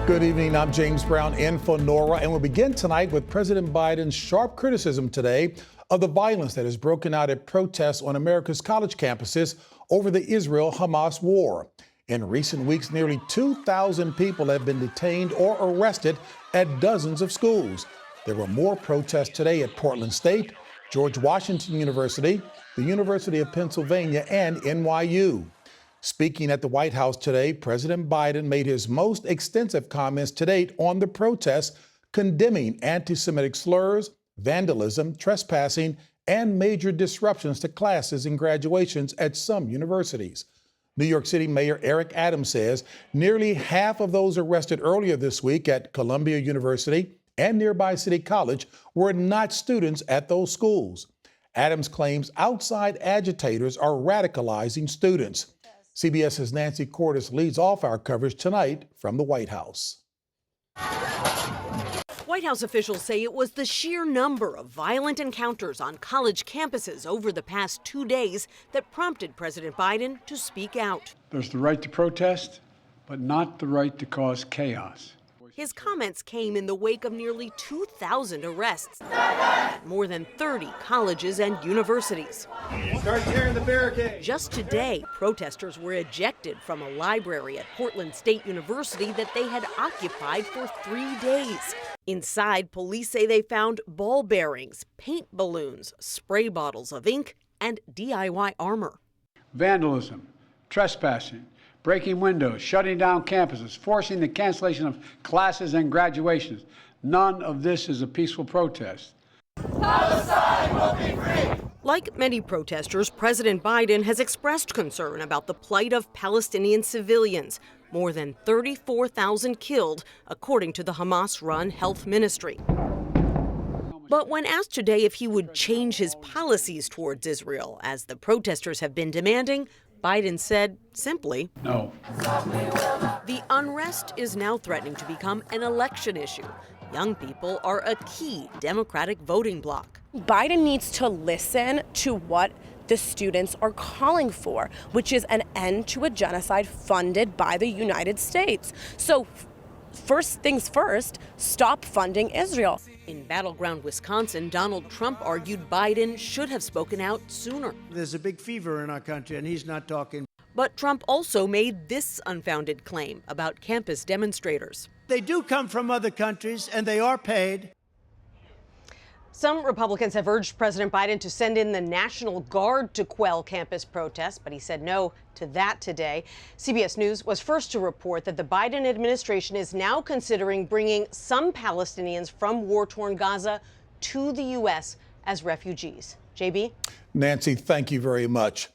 Good evening, I'm James Brown in for Norah, and we'll begin tonight with President Biden's sharp criticism today of the violence that has broken out at protests on America's college campuses over the Israel-Hamas war. In recent weeks, nearly 2,000 people have been detained or arrested at dozens of schools. There were more protests today at Portland State, George Washington University, the University of Pennsylvania, and NYU. Speaking at the White House today, President Biden made his most extensive comments to date on the protests, condemning anti-Semitic slurs, vandalism, trespassing, and major disruptions to classes and graduations at some universities. New York City Mayor Eric Adams says nearly half of those arrested earlier this week at Columbia University and nearby City College were not students at those schools. Adams claims outside agitators are radicalizing students. CBS's Nancy Cordes leads off our coverage tonight from the White House. White House officials say it was the sheer number of violent encounters on college campuses over the past 2 days that prompted President Biden to speak out. There's the right to protest, but not the right to cause chaos. His comments came in the wake of nearly 2,000 arrests at more than 30 colleges and universities. Start tearing the barricade. Just today, protesters were ejected from a library at Portland State University that they had occupied for 3 days. Inside, police say they found ball bearings, paint balloons, spray bottles of ink, and DIY armor. Vandalism, trespassing, breaking windows, shutting down campuses, forcing the cancellation of classes and graduations. None of this is a peaceful protest. Palestine will be free. Like many protesters, President Biden has expressed concern about the plight of Palestinian civilians. More than 34,000 killed, according to the Hamas-run health ministry. But when asked today if he would change his policies towards Israel, as the protesters have been demanding, Biden said simply, no. The unrest is now threatening to become an election issue. Young people are a key Democratic voting bloc. Biden needs to listen to what the students are calling for, which is an end to a genocide funded by the United States. So first things first, stop funding Israel. In battleground Wisconsin, Donald Trump argued Biden should have spoken out sooner. There's a big fever in our country, and he's not talking. But Trump also made this unfounded claim about campus demonstrators. They do come from other countries, and they are paid. Some Republicans have urged President Biden to send in the National Guard to quell campus protests, but he said no to that today. CBS News was first to report that the Biden administration is now considering bringing some Palestinians from war-torn Gaza to the U.S. as refugees. JB? Nancy, thank you very much.